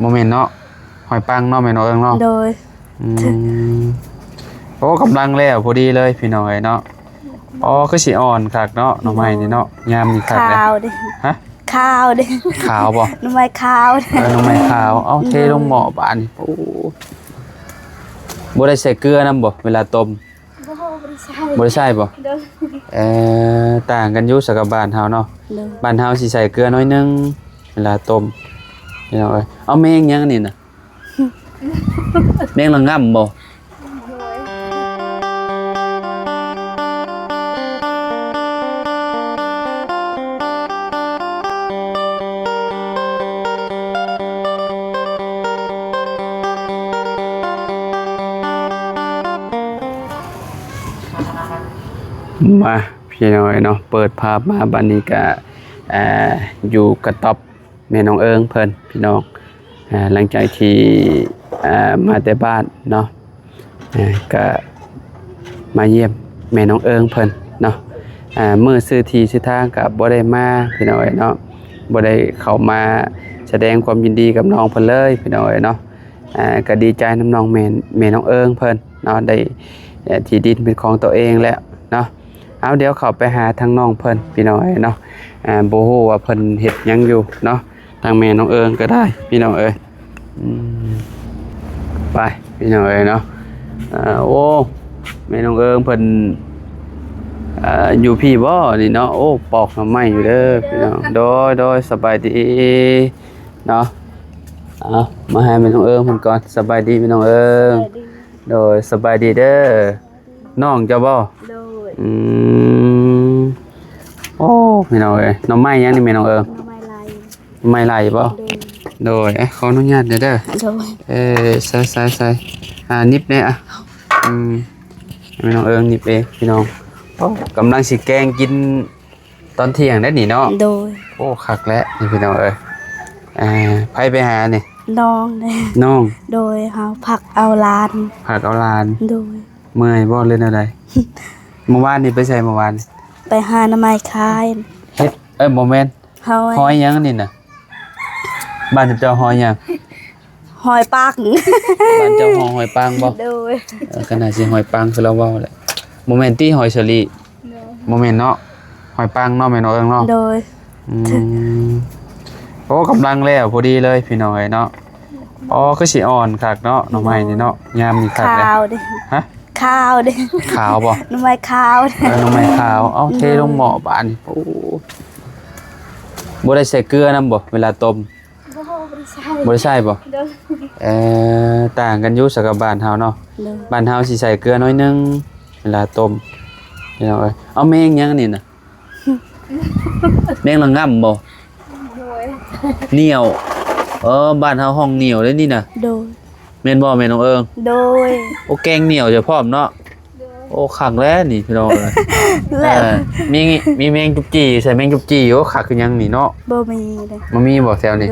โมเมนต์เนาะหอยปังเนาะแม่น้องเอิงเนาะโดยโอ้กำลังแล้วพอดีเลยพี่น้องเนาะอ๋อคือสิอ่อนคักเนาะหน่อไม้นี่เนาะยามนี่คักเลยข้าวดิฮะข้าวดิขาวบ่หน่อไม้ข้าวหน่อไม้ขาวเอ้าเทลงหม้อบานโอ้บ่ได้ใส่เกลือนำบ่เวลาต้มบ่ได้ใส่บ่ต่างกันอยู่สักกับบ้านเฮาเนาะบ้านเฮาสิใส่เกลือน้อยนึงเวลาต้มพี่น้องเอ้ยเอาแมงยังนี่น่ะแมงละง่ำบ่มาพี่น้อยเนาะเปิดภาพมาบัดนี้ก็อยู่กระต๊อบแม่น้องเอิงเพิ่นพี่น้องหลังจากที่มาแต่บ้านเนาะก็มาเยี่ยมแม่น้องเอิงเพิ่นเนาะมื้อซื้อที่ซื้อทางก็บ่ได้มาพี่น้อยเนาะบ่ได้เข้ามาแสดงความยินดีกับน้องเพิ่นเลยพี่น้อยเนาะก็ดีใจน้องแม่น้องเอิงเพิ่นเนาะได้ที่ดินเป็นของตัวเองแล้วเนาะเอาเดี๋ยวเข้าไปหาทางน้องเพิ่นพี่น้อยเนาะบ่ฮู้ว่าเพิ่นเฮ็ดหยังอยู่เนาะทางแม่น้องเอิงก็ได้พี่น้องเอ้ยไปพี่น้องเอ้ยเนาะโอ้แม่น้องเอิงเพิ่นอยู่พี่บ่นี่เนาะโอ้ปอกหน่อไม้อยู่เด้อพี่น้องโดยสบายดีเนาะเอามาให้แม่น้องเอิงเพิ่นก่อนสบายดีพี่น้องเอิงโดยสบายดีเด้อน้องเจ้าบ่โดยโอ้พี่น้องเอ้ยหน่อไม้ยังนี่แม่น้องเอิงไม่ไหลบ่โดยขออนุญาตเด้อใส่นิบเนี่ยไม่น้องเอิงนิบเองพี่น้องกำลังสิแกงกินตอนเที่ยงได้หนิเนาะโดยโอ้คักแล้วนี่พี่น้องไผไปหานี่น้องเลยน้องโดยเฮาผักเอาลานโดยเมื่อยบ่เล่นอะไรเมื่อวานนี่ไปใส่เมื่อวานไปหาหน่อไม้คายเฮ็ดบ่แม่นหอยยังนี่น่ะบ้านเจ้าหอยยังหอยปังบ้านเจ้าหอยปังบ่โดยขนาดสิหอยปังคือเราเว้าแหละโมเมนต์ที่หอยเชอรี่โมเมนต์เนาะหอยปังเนาะแม่น้องเอิงเนาะโดยโอ้กำลังแล้วพอดีเลยพี่น้อยเนาะอ๋อคือสิอ่อนคักเนาะหน่อไม้นี่เนาะยามนี่คักเลยข้าวดิฮะข้าวดิขาวบ่หน่อไม้ขาวหน่อไม้ขาวเอ้าเทลงหม้อบานโอ้บ่ได้ใส่เกลือนำบ่เวลาต้มบ่ได้ใส่บ่ต่างกันอยู่สักกับบ้านเฮาเนาะบ้านเฮาสิใส่เกลือน้อยนึงเวลาต้มพี่น้องเอ้ยเอาแมงยังนี่น่ะแมงละง่ำบ่เหนียวบ้านเฮาห้องเหนียวเลยนี่น่ะโดยแม่นบ่แม่น้องเอิงโดยโอ้แกงเหนียวจะพร้อมเนาะโอ้คักแล้วนี่พี่น้องเอ้ยมีแมงจุ๊บจี้ใส่แมงจุ๊บจี้โอ้คักคือหยังนี่เนาะบ่มีเลยบ่มีบ่แถวนี้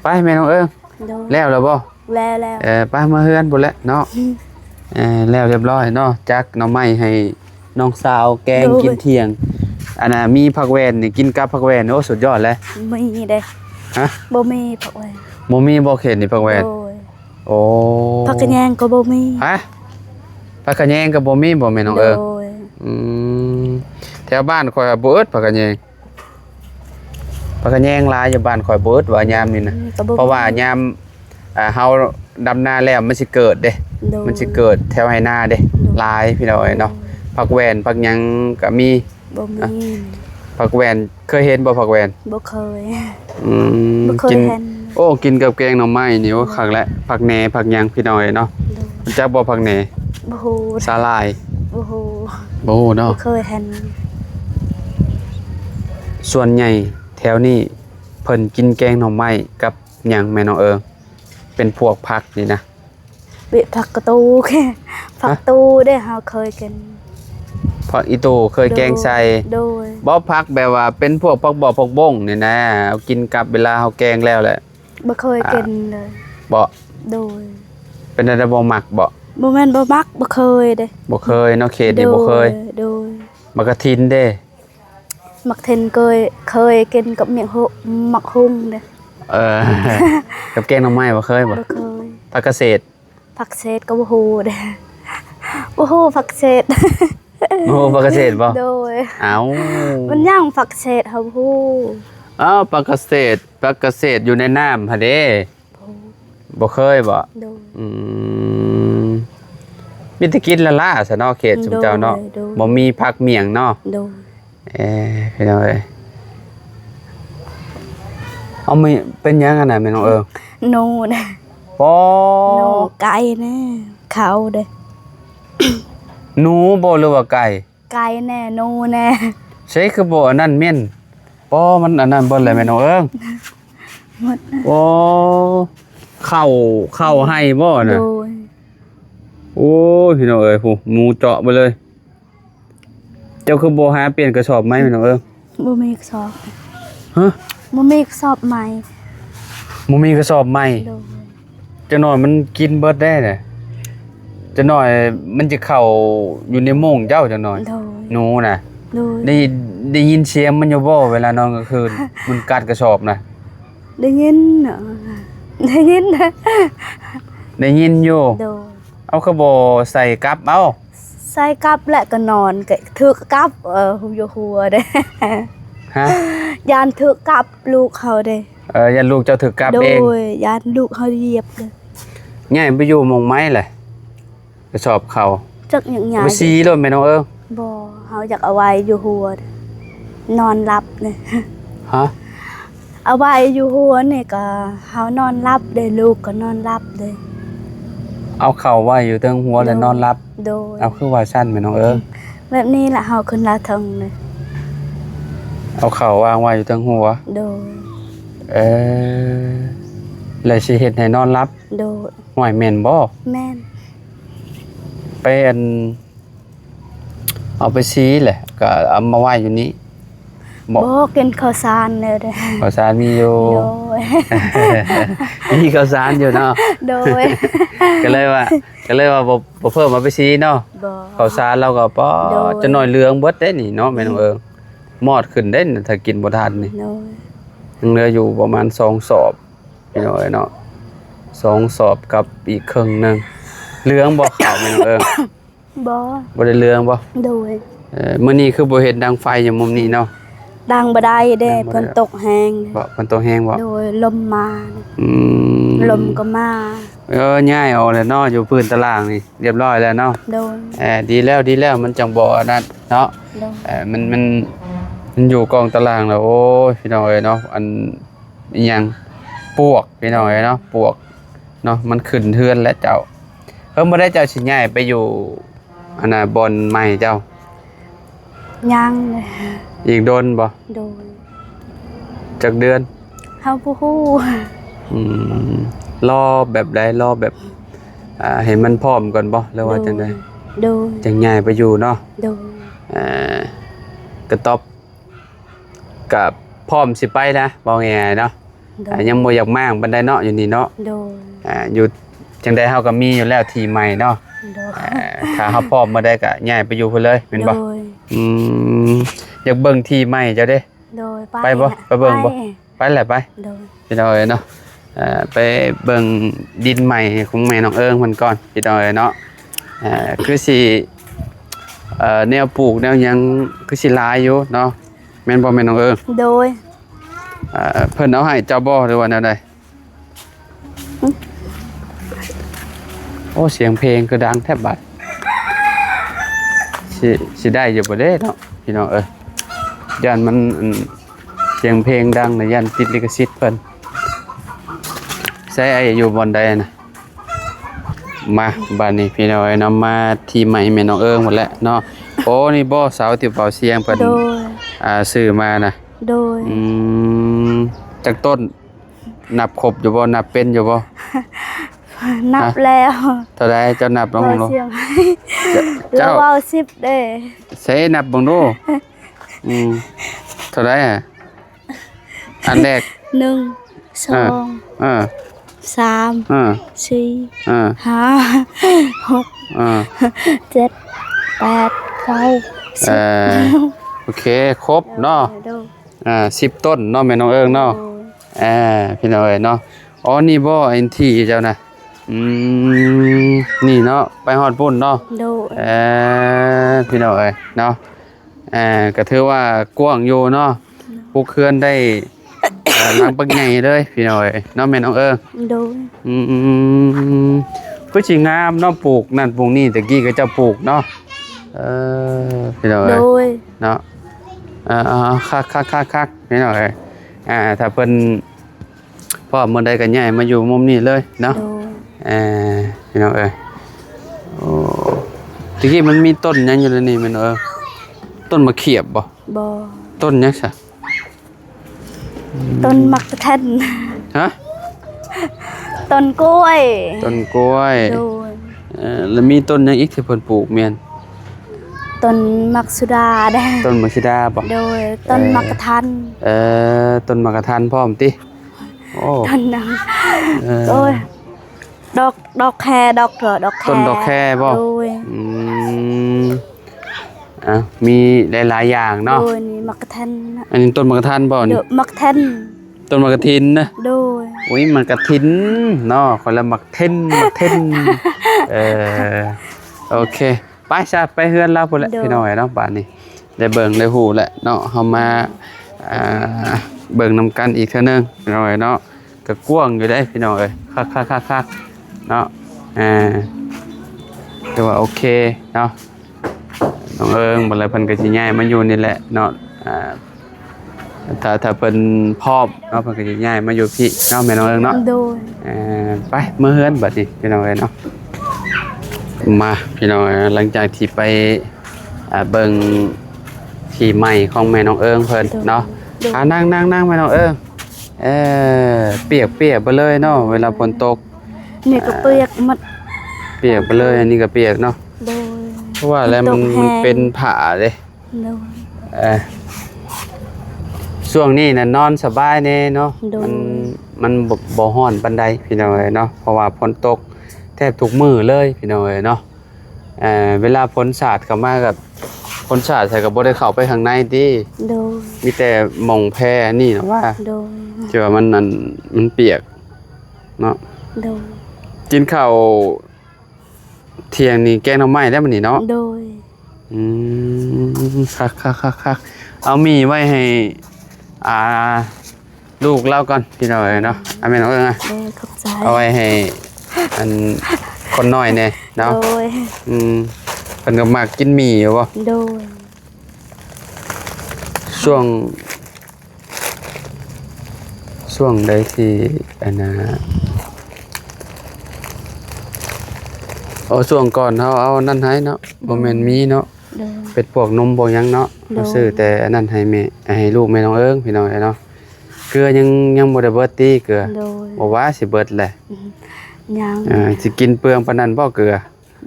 ไปแม่น้องเอิงแล้วบ่แล้วไปมาเฮือนพุ่นแล้วเนาะแล้วเรียบร้อยเนาะจักหน่อไม้ให้น้องสาวแกงกินเที่ยงอันน่ะมีผักแวนนี่กินกับผักแวนโอ้สุดยอดเลยมีเด้ฮะบ่มีผักแวนบ่มีบ่เข็ดนี่ผักแวนโอ้ผักกะแยงก็บ่มีฮะผักกะแยงก็บ่มีบ่แม่น้องเอิงแถวบ้านข่อยบ่เอิ้นผักกะแยงหลายอยู่บ้านข่อยบ่เอิ้นว่ายามนี่นะเพราะว่ายามเฮาดำนาแล้วมันสิเกิดเด้มันสิเกิดแถวไหนาเด้หลายพี่น้องเนาะผักแวนผักหยังก็มีบ่มีผักแวนเคยเห็นบ่ผักแวนบ่เคยกินโอ้กินกับแกงหน่อไม้นี่โอ้คักแล้วผักแหนผักหยังพี่น้องเนาะมันจักบ่ผักแหนบ่ฮู้สาหร่ายบ่ฮู้เนาะบ่เคยเห็นส่วนใหญ่แถวนี้เพิ่นกินแกงหน่อไม้กับหยังแม่น้องเอิงเป็นพวกผักนี่นะผักกระตูแค่ผักตูได้เฮาเคยกินผักอีตูเคยแกงใส่บ่ผักแบบว่าเป็นพวกผักบ่อผักบ้งนี่นะเอากินกับเวลาเฮาแกงแล้วแหละบ่เคยกินเลยบ่โดยเป็นอะไรบ่มักบ่แม่นบ่มักบ่เคยเด้บ่เคยเนาะเขตนี่บ่เคยโดยมักกะทินเด้มักทินเคยกินกับเมี่ยงมักหุ่งเด้ เออ กับแกงหน่อไม้บ่เคยบ่ บ่เคย ผักเกษตร ผักเศษก็บ่ฮู้เด้บ่ฮู้ผักเศษ โอ้ผักเกษตรบ่ โดย เอ้า มันย่างผักเศษเฮาฮู้ อ้าวผักเกษตรอยู่ในน้ำหั่นเด้ ฮู้ บ่เคยบ่ โดย อืมมีแต่กินละล่าซะเนาะเขตชุมเจ้าเนาะ โดย บ่มีผักเมี่ยงเนาะ โดย พี่น้องเอ้ยเอาไม่เป็นหยังอันน่ะแม่น้องเอิง โนนะ ปอ โนไก่นะเขาเด้ หนูบ่หรือว่าไก่ ไก่แน่โนแน่ ใช่คือบ่อันนั้นแม่นปอมันอันนั้นเบิ่นเลยแม่น้องเอิง หมดนะ โอ้เข้าให้บ่ โด น่ะ ย โอ้ยพี่น้องเอ้ยผู้หมูเจาะไปเลย เจ้าคือบ่หาเปลี่ยนกระสอบไหมแม่น้องเอิง บ่มีกระสอบ ฮะ บ่มีกระสอบใหม่ บ่มีกระสอบใหม่ โดย จะหน่อยมันกินเบิดได้น่ะจะหน่อยมันจะเข้าอยู่ในโม่งเจ้าจังหน่อย โดย หนูน่ะ โดย ได้ยินเสียงมันอยู่บ่เวลานอนกลางคืน มันกัดกระสอบน่ะ ได้ยินเนาะได้ยินนะ ได้ยินอยู่ โดย เอาคือบ่ใส่กลับเอา ใส่กลับและก็นอนก็ถือกลับหูอยู่หัวเด้ ฮะ ยานถือกลับลูกเขาเด้ อย่าลูกเจ้าถึกกลับ โด เอง ยยานลูกเขาเหยียบเด้ ง่ายไปอยู่หมองไม้แหละกระสอบเขา จักหยังหยา ไปซีรถแม่น้องเอิง บ่เฮาอยากเอาไว้อยู่หัวเด้นอนหลับเด้ ฮะ เอาไว้อยู่หัวนี่ก็เฮานอนหลับเด้ลูกก็นอนหลับเด้ เอาเข่าไว้อยู่เทิงหัวแล้วนอนรับ โดย เอาคือว่าสั้นแม่น้องเอิง แบบนี้ล่ะเฮาขึ้นลาเทิงเลย เอาเข่าวางไว้อยู่เทิงหัว โดย แล้วสิเฮ็ดให้นอนรับ โดย ห่วยแม่นบ่ แม่น ไปเอาไปซีแหละก็เอามาไว้อยู่นี้บ่ บ่กินข้าวสารเด้อเด้อ ข้าวสารมีอยู่ โดย มีข้าวสารอยู่เนาะ โดย ก็เลยว่าบ่เพิ่มมาไปซีเนาะ บ่ ข้าวสารเราก็ปอ โดย จะหน่อยเหลืองเบิดได้นี่เนาะแม่น้องเอิงมอดขึ้นได้นี่ถ้ากินบ่ทันนี่ โดย ยังเหลืออยู่ประมาณ2 สอบพี่น้องเอ้ยเนาะ2 สอบกับอีกครึ่งหนึงเหลืองบ่ข้าวแม่น้องเอิง บ่ บ่ได้เหลืองบ่ โดย มื้อนี้คือบ่เห็นดังไฟอยู่มุมนี้เนาะ ดังบ่ได้เด้ ดังบ่ได้ ฝนตกแฮง บ่มันตัวแห้งบ่ โดยลมมา อืม ลมก็มา ย้ายเอาแล้วเนาะอยู่พื้นตารางนี่เรียบร้อยแล้วเนาะ โดย ดีแล้วมันจังบ่อันนั้นเนาะ โดย มันอยู่กองตารางแล้วโอ้ยพี่น้องเอ้ยเนาะอันอิหยังปวกพี่น้องเอ้ยเนาะปวกเนาะมันขึ้นเทือนและเจ้าบ่ได้เจ้าสิย้ายไปอยู่อันน่ะบ่อนใหม่เจ้า ยังเลย อีกโดนบ่ โดย จักเดือน เฮาบ่ฮู้ อืมรอแบบใดรอแบบให้มันพร้อมก่อนบ่หรือว่าจังได๋ โดย จังย้ายไปอยู่เนาะ โดย กระต๊อบกับพร้อมสิไปนะว่าง่ายๆเนาะ โดย ยังบ่อยากมากปานใดเนาะอยู่นี่เนาะ โดย อยู่จังใดเฮาก็มีอยู่แล้วที่ใหม่เนาะ โดย ถ้าเฮาพร้อมมาได้ก็ย้ายไปอยู่เพิ่นเลยแม่นบ่ โดย อืมอยากเบิ่งที่ใหม่เจ้าเด้ โดย ไปบ่ น่ะ ไปเบิ่งบ่ ไปแหละไป โดย พี่น้องเอ้ยเนาะไปเบิ่งดินใหม่ของแม่น้องเอิงเพิ่นก่อนพี่น้องเอ้ยเนาะคือสิแนวปลูกแนวหยังคือสิหลายอยู่เนาะแม่นบ่แม่น้องเอิง โดย เพิ่นเอาให้เจ้าบ่หรือว่าแนวใดโอ้เสียงเพลงก็ดังแทบบัดสิได้อยู่บ่เด้เนาะพี่น้องเอ้ยย่านมันเสียงเพลงดังน่ะย่านติดลิขสิทธิ์เพิ่นใส่ไอ้อยู่บ่อนใดน่ะมาบัดนี้พี่น้องเอ้ยเนาะมาที่ใหม่แม่น้องเอิงหมดแล้วเนาะโอ้นี่บ่เสาที่เป่าเสียงเพิ่น โดย ซื้อมาน่ะ โดย จากต้นนับครบอยู่บ่นับเป็นอยู่บ่ นับแล้ว เท่าใดเจ้านับลอง เรา ดู เสียงให้ เจ้า เราเอา10เด้ ใส่นับเบิ่งดูเท่าใดอ่ะอันแรก 1 เอ 2 อ 3 เออ 4 เออ 5 6 เออ 7 8 9 เออโอเคครบเนาะ โดย 10 ต้นเนาะแม่น้องเอิงเนาะ พี่น้องเอ้ยเนาะอ๋อนี่บ่ไอ้ที่เจ้าน่ะอืมนี่เนาะไปฮอดพุ่นเนาะ โดย พี่น้องเอ้ยเนาะก็ถือว่ากว้างอยู่เนาะปลูกเขื่อนได้หลังปักใหญ่เลยพี่น้องเอ้ยเนาะแม่น้องโดย คือสิงามเนาะปลูกนั่นปลูกนี่ตะกี้ก็เจ้าปลูกเนาะพี่น้อง โด เอ้ย ย เนาะคักพี่น้องเอ้ยถ้าเพิ่นพ่อมื้อใดก็ย้ายมาอยู่มุมนี้เลยเนาะ โดย พี่น้องเอ้ยโอ้ตะกี้มันมีต้นหยังอยู่ในนี่แม่นต้นมะเขียบบ่ บ่ ต้นหยังซะ ต้นมักกะทัน ฮะ ต้นกล้วย ต้นกล้วย โดย แล้วมีต้นหยังอีกที่เพิ่นปลูกแม่น ต้นมักสุดาได้ ต้นมะขิดาบ่ โดยต้นมักกะทัน ต้นมะกะทันพร้อมติโอ้ ต้นนั้น เออ โดยดอกแคดอกดอกแค ต้นดอกแคบ่ โดย อืมมีหลายๆอย่างเนาะ โดยนี่มักกะทัน อันนี้ต้นมะกะทันบ่ โด นี่ ยมักทัน ต้นมะกะทินนะ โดย อุ้ยมันกะทินเนาะคนละมักเทนเออโอเคไปซะไปเฮือนเราพุ่นแหละพี่น้อยเนาะบ้านนี้ได้เบิ่งได้ฮู้แหละเนาะเฮามาเบิ่งนำกันอีกเทื่อนึงพี่น้อยเนาะก็กว้างอยู่ได้พี่น้อยคักๆๆเนาะแต่ว่าโอเคเนาะน้องเอิงบ่เลยเพิ่นก็สิย้ายมาอยู่นี่แหละเนาะถ้าเพิ่นพร้อมเนาะเพิ่นก็สิย้ายมาอยู่พี่เนาะแม่น้องเอิงเนาะ โดย ไปเมื่อเฮือนบัดนี้พี่น้องเอ้ยเนาะมาพี่น้องเอ้ยหลังจากที่ไปเบิ่งที่ใหม่ของแม่น้องเอิงเพิ่นเนาะนั่งแม่น้องเอิงเปียกไปเลยเนาะเวลาฝนตก นี่ก็เปียกหมด เปียกไปเลยอันนี้ก็เปียกเนาะ โดย เพราะว่าอะไรมันเป็นผ้าเด้ โดย ช่วงนี้น่ะนอนสบายแน่เนาะ โดย มันบ่ร้อนปานใดพี่น้องเอ้ยเนาะเพราะว่าฝนตกแทบทุกมื้อเลยพี่น้องเอ้ยเนาะเวลาฝนสาดเข้ามากับฝนสาดใส่ก็บ่ได้เข้าไปข้างในติ โดย มีแต่หม่องแพนี่นะว่า โดย ที่ว่ามันเปียกเนาะ โดย กินข้าวเที่ยงนี่แกงหน่อไม้ได้มื้อนี้เนาะ โดย คักเอามีไว้ให้ลูกเล่าก่อนพี่น้องเอ้ยเนาะแม่น้องเอิ้ง โดยขอบใจ เอาไว้ให้อันคนน้อยแน่เนาะ โดย เพิ่นก็มักกินหมี่อยู่บ่ โดย ช่วงใดที่อันน่ะช่วงก่อนเฮาเอานั่นให้เนาะบ่แม่นมีเนาะ โดย เป็ดพวกนมบ่หยังเนาะ โดย เราซื้อแต่อันนั้นให้แม่ให้ลูกแม่น้องเอิ้งพี่น้องเนาะเกลือยังบ่ได้เบิดติเกลือ โดย บ่ว่าสิเบิดแหละ ยัง สิกินเปลืองปานนั้นบ่เกลือ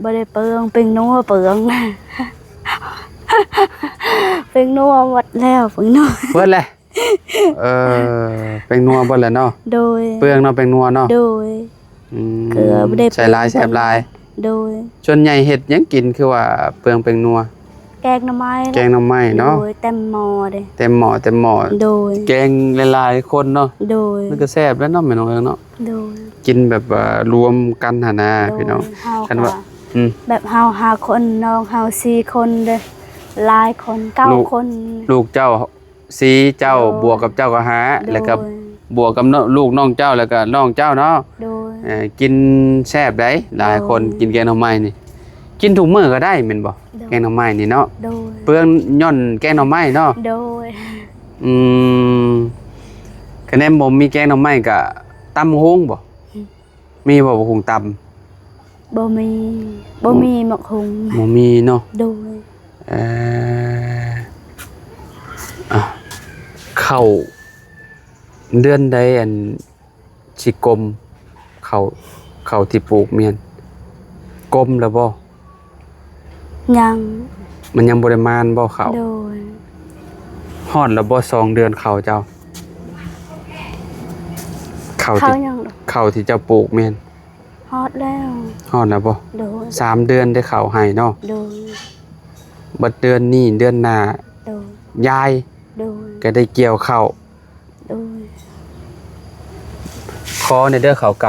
บ่ได้เปลืองเป็นนัวเปลืองเป็นนัวหมดแล้วเป็นนัว เบิดแหละเป็นนัวเบิดแหละเนาะ โดย เปลืองเนาะเป็นนัวเนาะ โดย เกลือบ่ได้ ใส่หลายแซ่บหลาย โดย ส่วนใหญ่เฮ็ดหยังกินคือว่าเปลืองเป็นนัว แกงหน่อไม้ แกงหน่อไม้เนาะ โดยเต็มหม้อเด้ เต็มหม้อ โดย แกงหลายๆคนเนาะ โดย มันก็แซ่บแล้วเนาะแม่น้องเอิ้งเนาะ โดย กินแบบว่ารวมกันหั่นน่ะพี่น้อง เฮา คันว่า แบบเฮา5คนน้องเฮา4คนเด้อหลายคน9คน ลูกเจ้าซีเจ้า โดย บวกกับเจ้าก็หา โดย แล้วก็บวกกับลูกน้องเจ้าแล้วก็น้องเจ้าเนาะ โดย กินแซ่บได้หลายคน โดย กินแกงหน่อไม้นี่กินทุกมื้อก็ได้แม่นบ่ โดย แกงหน่อไม้นี่เนาะ โดย เปลืองย่อนแกงหน่อไม้เนาะ โดย อืมคะแนนบ่มีแกงหน่อไม้ก็ตำฮงบ่มีบ่บ่ฮงตำ บ่มีหมกหุง บ่มีเนาะ โดย เข้าเดือนใดอันสิกลมเข้าที่ปลูกเมียนกลมแล้วบ่ ยัง มันยังบ่ได้มานบ่เข้า โดย ฮอดแล้วบ่2 เดือนเข้าเจ้าเข้า เขา ที่ ยัง เข้าที่เจ้าปลูกเมียน ฮอดแล้ว ฮอดแล้วบ่ โดย 3 เดือนได้เข้าให้เนาะ โดย บัดเดือนนี้เดือนหน้า โดย ยาย โดย ก็ได้เกี่ยวข้าว โดย อในเด้อข้าวก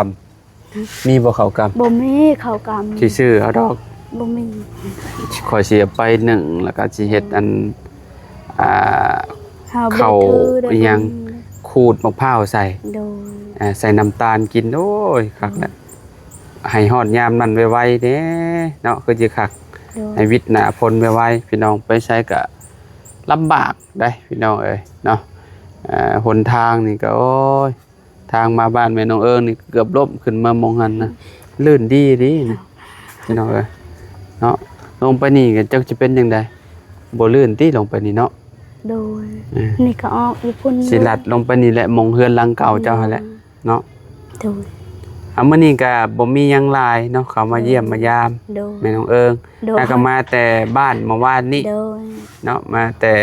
ำมีบ่ข้าวกำ บ่มีข้าวกำ สิซื้อเอาดอก บ่มี ข่อยสิเอาไปนึ่งแล้วก็สิเฮ็ดอันอ่า เฮาบ่ ข้าว ได้ถือได้ อิหยังขูดมะพร้าวใส่ โดย ใส่น้ำตาลกินโอ้ยคักแหละให้ฮอดยามนั้นไวๆเด้เนาะคือสิคัก โดย ให้วิทย์หน้าพ้นไวๆพี่น้องไปใช้ก็ลำบากได้พี่น้องเอ้ยเนาะหนทางนี่ก็โอ้ยทางมาบ้านแม่น้องเอิงนี่เกือบล่มขึ้นมามองหันนะลื่นดีนะพี่น้องเอ้ยเนาะลงไปนี่ก็จักสิเป็นจังไดบ่ลื่นติลงไปนี่เนาะ โดยนี่ก็ออกอยู่พุ่น สิลัดลงไปนี่แหละมองเฮือนหลังเก่าเจ้าหั่นแหละเนาะ โดย มื้อนี้ก็บ่มีหยังหลายเนาะเขามาเยี่ยมมายาม โดย แม่น้องเอิง โดย แล้วก็มาแต่บ้านเมื่อวานนี้ โดย เนาะมาแต่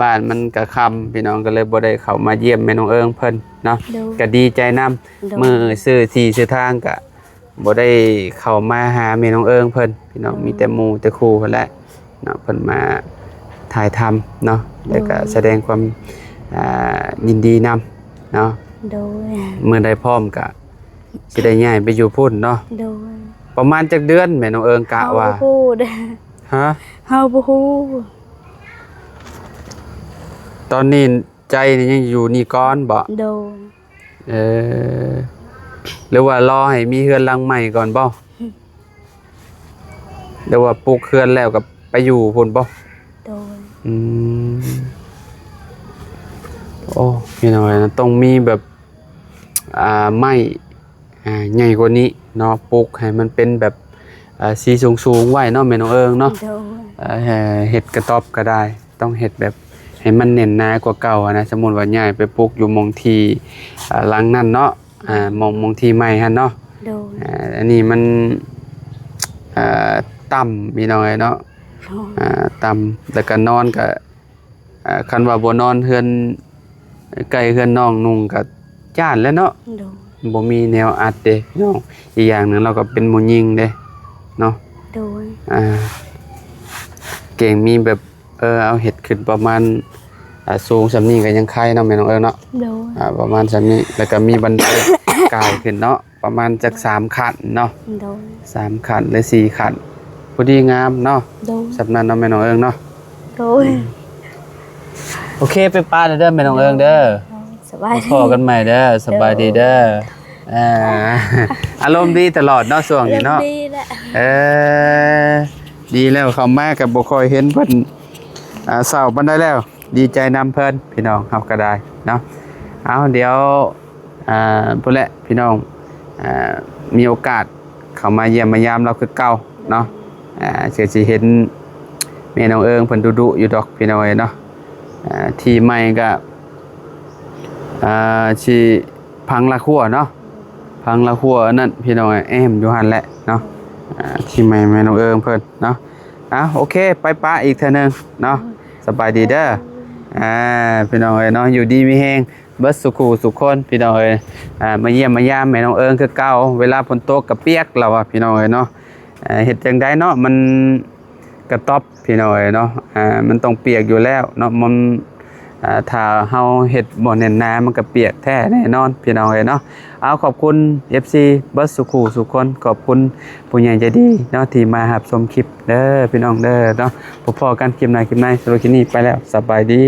บ้านมันก็ค่ำพี่น้องก็เลยบ่ได้เข้ามาเยี่ยมแม่น้องเอิงเพิ่นเนาะ โดย ก็ดีใจนํ โดย มื้อซื้อที่ซื้อทางก็บ่ได้เข้ามาหาแม่น้องเอิงเพิ่นพี่น้องมีแต่หมู่แต่ครูเพิ่นแหละเนาะเพิ่นมาถ่ายทำเนาะแล้วก็แสดงความยินดีนํเนาะ โดย มื้อใดพร้อมก็สิได้ย้ายไปอยู่พุ่นเนาะ โดย ประมาณจักเดือนแม่น้องเอิงกะว่า เฮบ่ฮู้เด้อ ฮะ เฮาบ่ฮู้ ตอนนี้ใจนี่ยังอยู่นี่ก่อนบ่ โดย เออหรือว่ารอให้มีเฮือนหลังใหม่ก่อนบ่หรือว่าปลูกเฮือนแล้วก็ไปอยู่พุ่นบ่ โดย อืมโอ้พี่น้อยนะต้องมีแบบไม้ใหญ่กว่านี้เนาะปลูกให้มันเป็นแบบสีสูงๆไว้เนาะแม่น้องเอิงเนาะ โดย เฮ็ดกระต๊อบก็ได้ ต้องเฮ็ดแบบให้มันแน่นหนากว่าเก่าอะนะสมมุติว่าย้ายไปปลูกอยู่หม้องที่หลังนั้นเนาะหม้องที่ใหม่หั่นเนาะ โดย อันนี้มันต่ำพี่น้อยเนาะต่ำแล้วก็นอนก็คันว่าบ่นอนเฮือนใกล้เฮือนน้องนุ่งก็ย้านแล้วเนาะ โดย บ่มีแนวอัดเด้พี่น้องอีกอย่างหนึงเราก็เป็นหมู่หญิงเด้เนาะ โดย เก่งมีแบบเอาเห็ดขึ้นประมาณสูงสำนี้ก็ยังไข่เนาะแม่น้องเอิ้นเนาะ โดย ประมาณสำนี้แล้วก็มีบันได กายขึ้นเนาะประมาณจัก3ขั้นเนาะ โดย 3ขั้นหรือ4ขั้นพอดีงามเนาะ โดย สำนั้นเนาะแม่น้องเอิ้นเนาะ โดย โอเคไปป้าเด้อแม่น้องเอิ้นเด้อ สบาย พอกันใหม่เด้อสบายดีเด้ออารมณ์ดีตลอดเนาะช่วงนี้เนาะ ดีแหละ ดีแล้วเขามากับบ่ค่อยเห็นเพิ่นเศร้าปานใดแล้ว ดีใจนำเพิ่นพี่น้องเฮาก็ได้เนาะเอาเดี๋ยวพุ่นแหละพี่น้องมีโอกาสเข้ามาเยี่ยมมายามเราคือเก่าเนาะเชื่อสิเห็นแม่น้องเอิงเพิ่นดุๆอยู่ดอกพี่น้องเอ้ยเนาะที่ใหม่ก็สิพังละครัวเนาะพังละครัวนั่นพี่น้องแอมอยู่หั่นแหละเนาะที่ใหม่แม่น้องเอิงเพิ่นเนาะโอเคไปป้าอีกเทื่อนึงเนาะสบายดีเด้อพี่น้องเอ้ยเนาะอยู่ดีมีแฮงเบิดสุขุสุขคนพี่น้องเอ้ยมาเยี่ยมมายามแม่น้องเอิงคือเก่าเวลาฝนตกก็เปียกแล้วพี่น้องเอ้ยเนาะเฮ็ดจังไดเนาะมันกระต๊อบพี่น้องเอ้ยเนาะมันต้องเปียกอยู่แล้วเนาะมันถ้าเฮาเฮ็ดบ่แน่นหนามันก็เปียกแท้แน่นอนพี่น้องเอ้ยเนาะเอาขอบคุณ FC เบิดสุขุสุขคนขอบคุณผู้ใหญ่ใจดีเนาะที่มารับชมคลิปเด้อพี่น้องเด้อเนาะพบกันคลิปหน้าสำหรับคลิปนี้ไปแล้วสบายดี